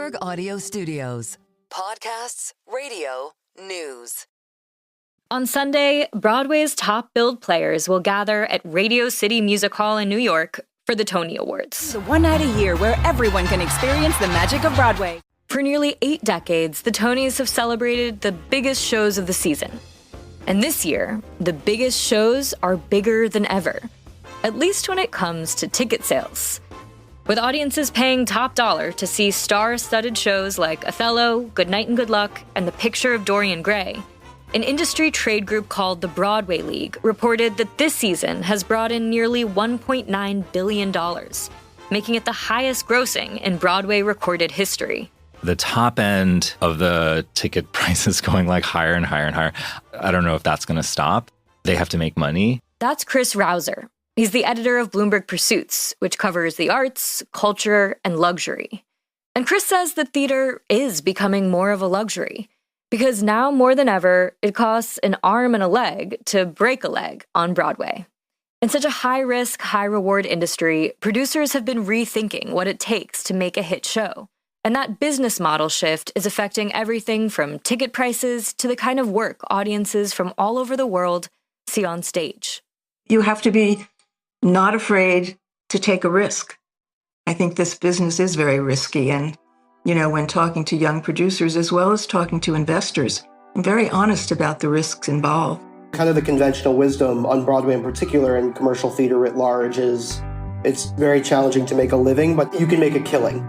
Bloomberg Audio Studios. Podcasts, radio, news. On Sunday, Broadway's top-billed players will gather at Radio City Music Hall in New York for the Tony Awards. The one night a year where everyone can experience the magic of Broadway. For nearly 8 decades, the Tonys have celebrated the biggest shows of the season. And this year, the biggest shows are bigger than ever, at least when it comes to ticket sales. With audiences paying top dollar to see star-studded shows like Othello, Good Night and Good Luck, and The Picture of Dorian Gray, an industry trade group called the Broadway League reported that this season has brought in nearly $1.9 billion, making it the highest grossing in Broadway recorded history. The top end of the ticket prices going like higher and higher and higher. I don't know if that's going to stop. They have to make money. That's Chris Rovzar. He's the editor of Bloomberg Pursuits, which covers the arts, culture, and luxury. And Chris says that theater is becoming more of a luxury, because now more than ever, it costs an arm and a leg to break a leg on Broadway. In such a high-risk, high-reward industry, producers have been rethinking what it takes to make a hit show. And that business model shift is affecting everything from ticket prices to the kind of work audiences from all over the world see on stage. You have to be not afraid to take a risk. I think this business is very risky. And, when talking to young producers as well as talking to investors, I'm very honest about the risks involved. Kind of the conventional wisdom on Broadway in particular and commercial theater writ large is it's very challenging to make a living, but you can make a killing.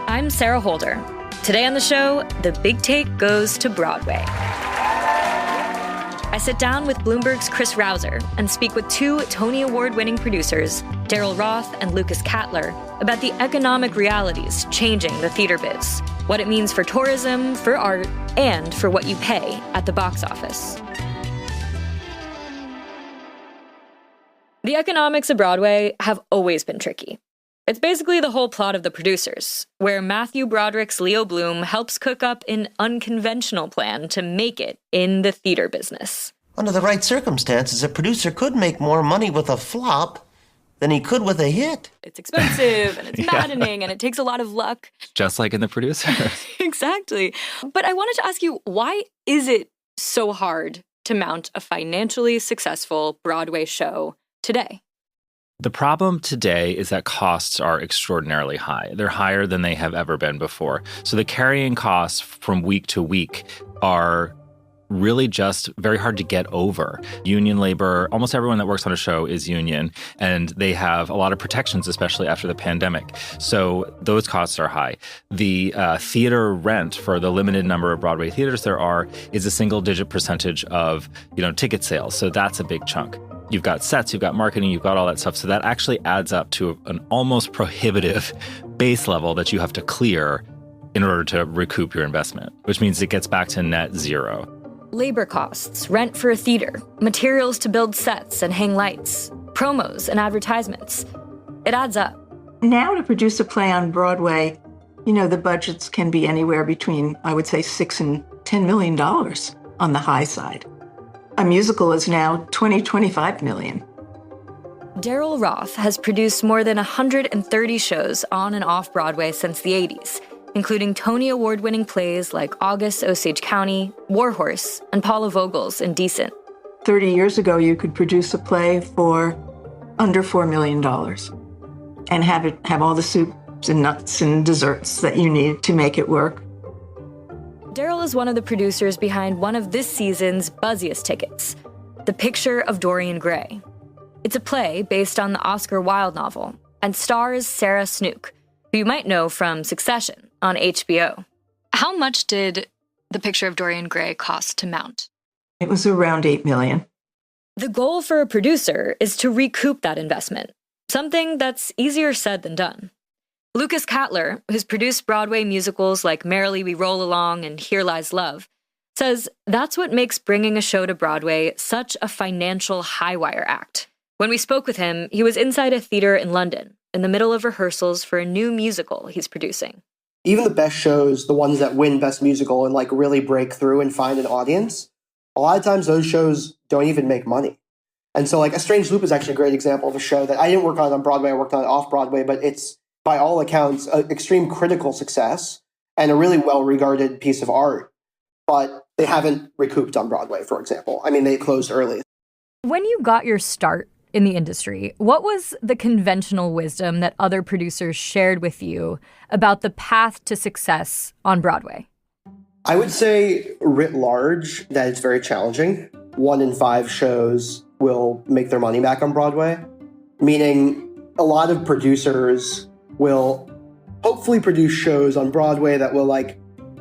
I'm Sarah Holder. Today on the show, the big take goes to Broadway. I sit down with Bloomberg's Chris Rovzar and speak with 2 Tony Award-winning producers, Daryl Roth and Lucas Katler, about the economic realities changing the theater biz, what it means for tourism, for art, and for what you pay at the box office. The economics of Broadway have always been tricky. It's basically the whole plot of The Producers, where Matthew Broderick's Leo Bloom helps cook up an unconventional plan to make it in the theater business. Under the right circumstances, a producer could make more money with a flop than he could with a hit. It's expensive, and it's maddening, and it takes a lot of luck. Just like in The Producers. Exactly. But I wanted to ask you, why is it so hard to mount a financially successful Broadway show today? The problem today is that costs are extraordinarily high. They're higher than they have ever been before. So the carrying costs from week to week are really just very hard to get over. Union labor, almost everyone that works on a show is union, and they have a lot of protections, especially after the pandemic. So those costs are high. The theater rent for the limited number of Broadway theaters there are is a single-digit percentage of, ticket sales. So that's a big chunk. You've got sets, you've got marketing, you've got all that stuff. So that actually adds up to an almost prohibitive base level that you have to clear in order to recoup your investment, which means it gets back to net zero. Labor costs, rent for a theater, materials to build sets and hang lights, promos and advertisements. It adds up. Now to produce a play on Broadway, the budgets can be anywhere between, I would say, $6 and $10 million on the high side. A musical is now $20-25 million. Daryl Roth has produced more than 130 shows on and off Broadway since the 80s, including Tony Award-winning plays like August Osage County, Warhorse, and Paula Vogel's Indecent. 30 years ago, you could produce a play for under $4 million and have all the soups and nuts and desserts that you need to make it work. Daryl is one of the producers behind one of this season's buzziest tickets, The Picture of Dorian Gray. It's a play based on the Oscar Wilde novel and stars Sarah Snook, who you might know from Succession on HBO. How much did The Picture of Dorian Gray cost to mount? It was around $8 million. The goal for a producer is to recoup that investment, something that's easier said than done. Lucas Katler, who's produced Broadway musicals like Merrily We Roll Along and Here Lies Love, says that's what makes bringing a show to Broadway such a financial high-wire act. When we spoke with him, he was inside a theater in London, in the middle of rehearsals for a new musical he's producing. Even the best shows, the ones that win Best Musical and really break through and find an audience, a lot of times those shows don't even make money. And so A Strange Loop is actually a great example of a show that I didn't work on Broadway, I worked on off Broadway, but it's by all accounts, an extreme critical success and a really well-regarded piece of art. But they haven't recouped on Broadway, for example. I mean, they closed early. When you got your start in the industry, what was the conventional wisdom that other producers shared with you about the path to success on Broadway? I would say, writ large, that it's very challenging. 1 in 5 shows will make their money back on Broadway, meaning a lot of producers will hopefully produce shows on Broadway that will,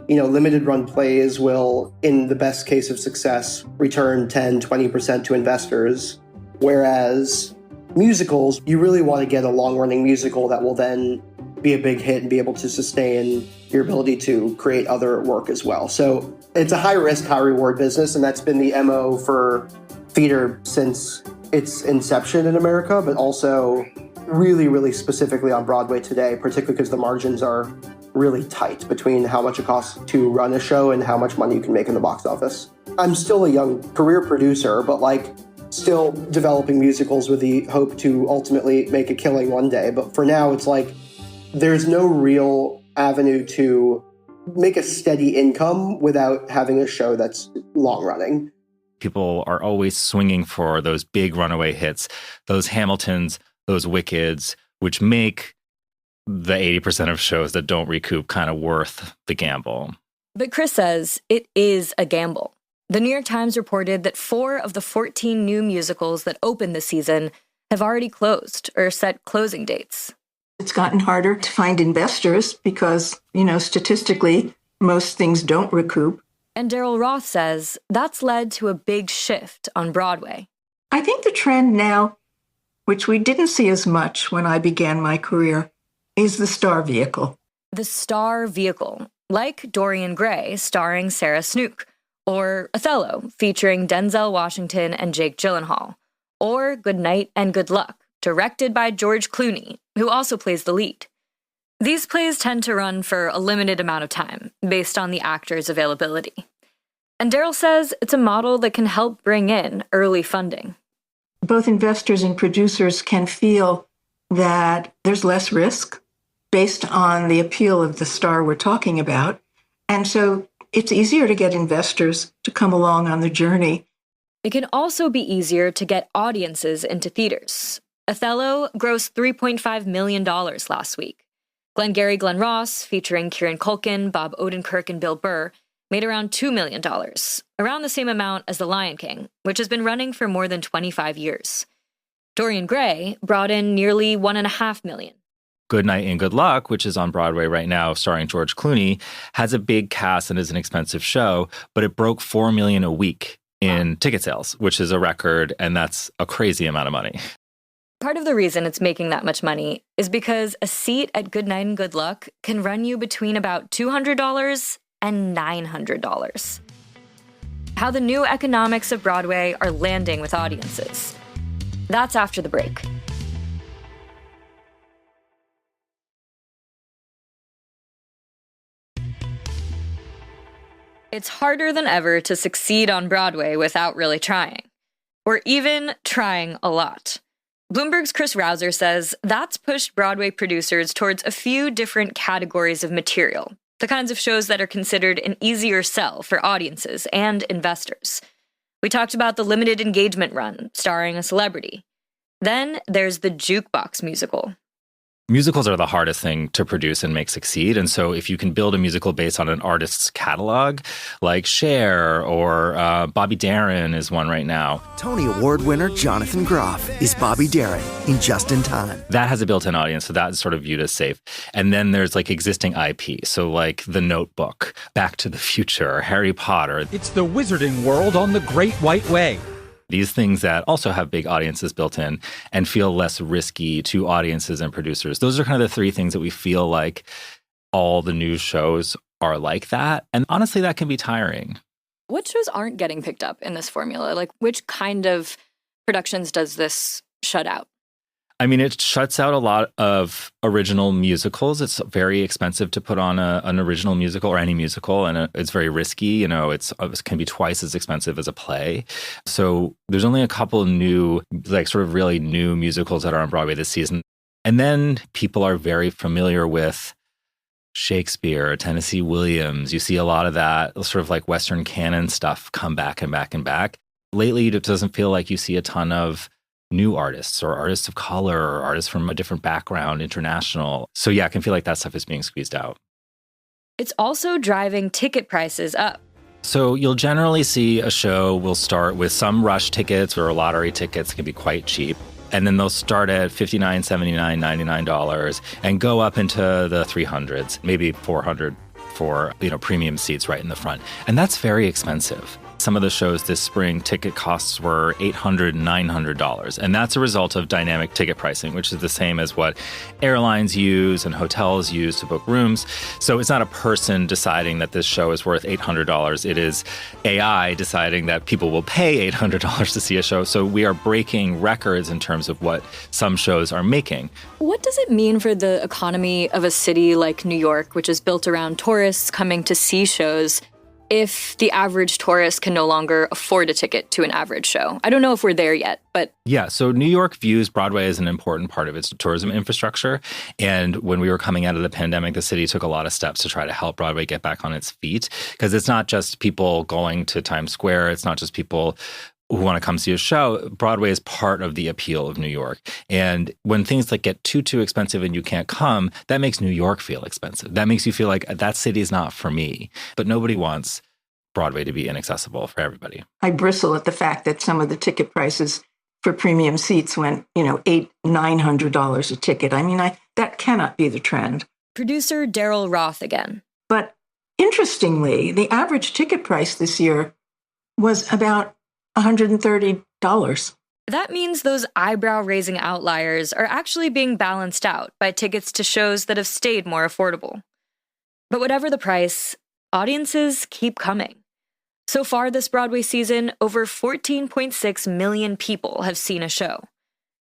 limited run plays will, in the best case of success, return 10, 20% to investors. Whereas musicals, you really want to get a long-running musical that will then be a big hit and be able to sustain your ability to create other work as well. So it's a high-risk, high-reward business, and that's been the MO for theater since its inception in America, but also really, really specifically on Broadway today, particularly because the margins are really tight between how much it costs to run a show and how much money you can make in the box office. I'm still a young career producer, but still developing musicals with the hope to ultimately make a killing one day. But for now, it's there's no real avenue to make a steady income without having a show that's long running. People are always swinging for those big runaway hits, those Hamiltons, those Wickeds, which make the 80% of shows that don't recoup kind of worth the gamble. But Chris says it is a gamble. The New York Times reported that 4 of the 14 new musicals that opened this season have already closed or set closing dates. It's gotten harder to find investors because, statistically, most things don't recoup. And Daryl Roth says that's led to a big shift on Broadway. I think the trend now, which we didn't see as much when I began my career, is the star vehicle. The star vehicle, like Dorian Gray starring Sarah Snook, or Othello featuring Denzel Washington and Jake Gyllenhaal, or Good Night and Good Luck, directed by George Clooney, who also plays the lead. These plays tend to run for a limited amount of time, based on the actor's availability. And Daryl says it's a model that can help bring in early funding. Both investors and producers can feel that there's less risk based on the appeal of the star we're talking about. And so it's easier to get investors to come along on the journey. It can also be easier to get audiences into theaters. Othello grossed $3.5 million last week. Glengarry Glen Ross, featuring Kieran Culkin, Bob Odenkirk, and Bill Burr, made around $2 million, around the same amount as The Lion King, which has been running for more than 25 years. Dorian Gray brought in nearly $1.5 million. Good Night and Good Luck, which is on Broadway right now, starring George Clooney, has a big cast and is an expensive show, but it broke $4 million a week in ticket sales, which is a record, and that's a crazy amount of money. Part of the reason it's making that much money is because a seat at Good Night and Good Luck can run you between about $200 and $900. How the new economics of Broadway are landing with audiences. That's after the break. It's harder than ever to succeed on Broadway without really trying, or even trying a lot. Bloomberg's Chris Rovzar says that's pushed Broadway producers towards a few different categories of material, the kinds of shows that are considered an easier sell for audiences and investors. We talked about the limited engagement run, starring a celebrity. Then there's the jukebox musical. Musicals are the hardest thing to produce and make succeed. And so if you can build a musical based on an artist's catalog, like Cher or Bobby Darin is one right now. Tony Award winner Jonathan Groff is Bobby Darin in Just in Time. That has a built-in audience, so that's sort of viewed as safe. And then there's existing IP, so The Notebook, Back to the Future, Harry Potter. It's the wizarding world on the Great White Way. These things that also have big audiences built in and feel less risky to audiences and producers. Those are kind of the 3 things that we feel like all the new shows are like that. And honestly, that can be tiring. What shows aren't getting picked up in this formula? Which kind of productions does this shut out? I mean, it shuts out a lot of original musicals. It's very expensive to put on an original musical or any musical, and it's very risky. It can be twice as expensive as a play. So there's only a couple new, sort of really new musicals that are on Broadway this season. And then people are very familiar with Shakespeare, Tennessee Williams. You see a lot of that sort of like Western canon stuff come back and back and back. Lately, it doesn't feel like you see a ton of new artists or artists of color or artists from a different background, international. So yeah, I can feel like that stuff is being squeezed out. It's also driving ticket prices up. So you'll generally see a show will start with some rush tickets or lottery tickets can be quite cheap. And then they'll start at $59, $79, $99 and go up into the 300s, maybe 400 for, premium seats right in the front. And that's very expensive. Some of the shows this spring, ticket costs were $800, $900. And that's a result of dynamic ticket pricing, which is the same as what airlines use and hotels use to book rooms. So it's not a person deciding that this show is worth $800. It is AI deciding that people will pay $800 to see a show. So we are breaking records in terms of what some shows are making. What does it mean for the economy of a city like New York, which is built around tourists coming to see shows, if the average tourist can no longer afford a ticket to an average show? I don't know if we're there yet, but... Yeah, so New York views Broadway as an important part of its tourism infrastructure. And when we were coming out of the pandemic, the city took a lot of steps to try to help Broadway get back on its feet. Because it's not just people going to Times Square. It's not just people who want to come see a show. Broadway is part of the appeal of New York. And when things like get too expensive and you can't come, that makes New York feel expensive. That makes you feel like that city is not for me. But nobody wants Broadway to be inaccessible for everybody. I bristle at the fact that some of the ticket prices for premium seats went, $800, $900 a ticket. I mean, that cannot be the trend. Producer Daryl Roth again. But interestingly, the average ticket price this year was about $130. That means those eyebrow-raising outliers are actually being balanced out by tickets to shows that have stayed more affordable. But whatever the price, audiences keep coming. So far this Broadway season, over 14.6 million people have seen a show.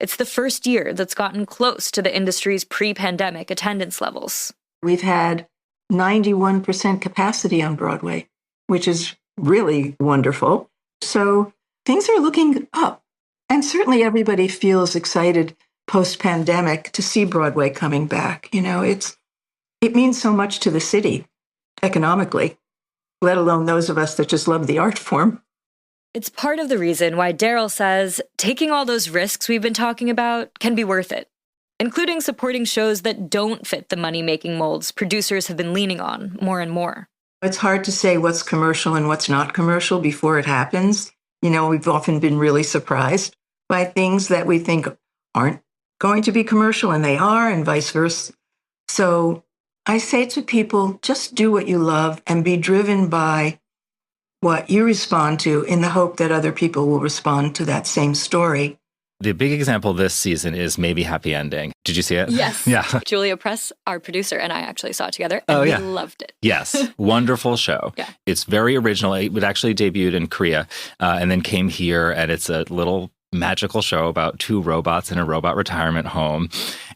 It's the first year that's gotten close to the industry's pre-pandemic attendance levels. We've had 91% capacity on Broadway, which is really wonderful. So things are looking up. And certainly everybody feels excited post-pandemic to see Broadway coming back. It means so much to the city economically, let alone those of us that just love the art form. It's part of the reason why Daryl says taking all those risks we've been talking about can be worth it, including supporting shows that don't fit the money-making molds producers have been leaning on more and more. It's hard to say what's commercial and what's not commercial before it happens. We've often been really surprised by things that we think aren't going to be commercial, and they are, and vice versa. So I say to people, just do what you love and be driven by what you respond to in the hope that other people will respond to that same story. The big example this season is Maybe Happy Ending. Did you see it? Yes. Yeah. Julia Press, our producer, and I actually saw it together, and we loved it. Yes. Wonderful show. Yeah. It's very original. It actually debuted in Korea and then came here, and it's a little magical show about two robots in a robot retirement home.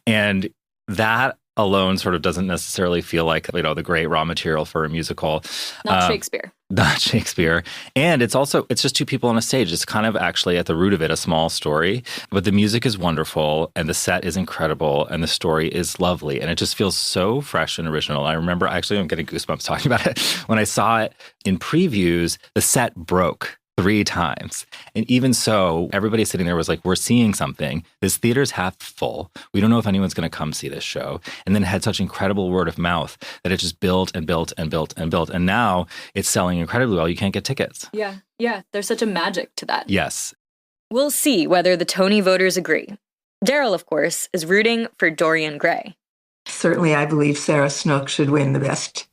And that alone sort of doesn't necessarily feel like, the great raw material for a musical. Not Shakespeare. Not Shakespeare. And it's just two people on a stage. It's kind of actually at the root of it, a small story. But the music is wonderful and the set is incredible and the story is lovely. And it just feels so fresh and original. I remember, actually, I'm getting goosebumps talking about it. When I saw it in previews, the set broke 3 times. And even so, everybody sitting there was like, we're seeing something. This theater's half full. We don't know if anyone's going to come see this show. And then it had such incredible word of mouth that it just built and built and built and built. And now it's selling incredibly well. You can't get tickets. Yeah. There's such a magic to that. Yes. We'll see whether the Tony voters agree. Daryl, of course, is rooting for Dorian Gray. Certainly, I believe Sarah Snook should win the Best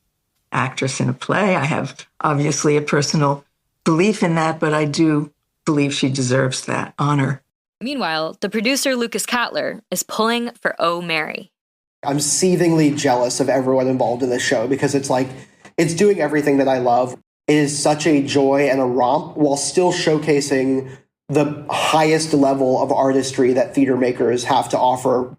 Actress in a Play. I have obviously a personal belief in that, but I do believe she deserves that honor. Meanwhile, the producer Lucas Katler is pulling for Oh, Mary. I'm seethingly jealous of everyone involved in this show because it's doing everything that I love. It is such a joy and a romp while still showcasing the highest level of artistry that theater makers have to offer.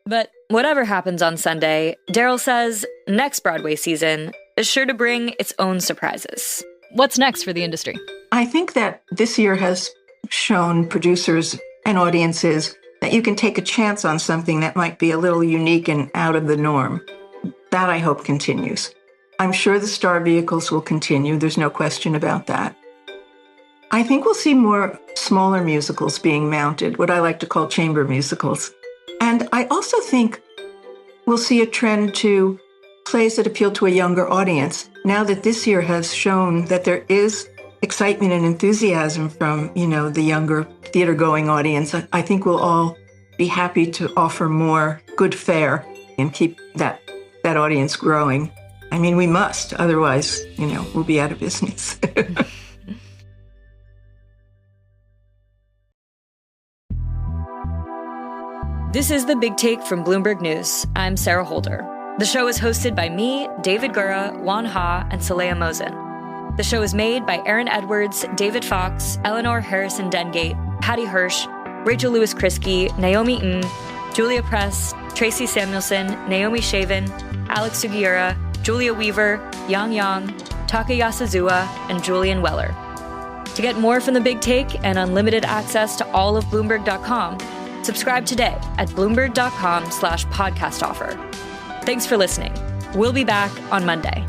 But whatever happens on Sunday, Daryl says next Broadway season is sure to bring its own surprises. What's next for the industry? I think that this year has shown producers and audiences that you can take a chance on something that might be a little unique and out of the norm. That I hope continues. I'm sure the star vehicles will continue. There's no question about that. I think we'll see more smaller musicals being mounted, what I like to call chamber musicals. And I also think we'll see a trend to plays that appeal to a younger audience. Now that this year has shown that there is excitement and enthusiasm from, the younger theater-going audience, I think we'll all be happy to offer more good fare and keep that audience growing. I mean, we must, otherwise, we'll be out of business. This is The Big Take from Bloomberg News. I'm Sarah Holder. The show is hosted by me, David Gura, Juan Ha, and Saleha Mosin. The show is made by Aaron Edwards, David Fox, Eleanor Harrison Dengate, Patty Hirsch, Rachel Lewis Krisky, Naomi Ng, Julia Press, Tracy Samuelson, Naomi Shavin, Alex Sugiura, Julia Weaver, Yang Yang, Taka Yasuzawa, and Julian Weller. To get more from The Big Take and unlimited access to all of Bloomberg.com, subscribe today at Bloomberg.com/podcast offer. Thanks for listening. We'll be back on Monday.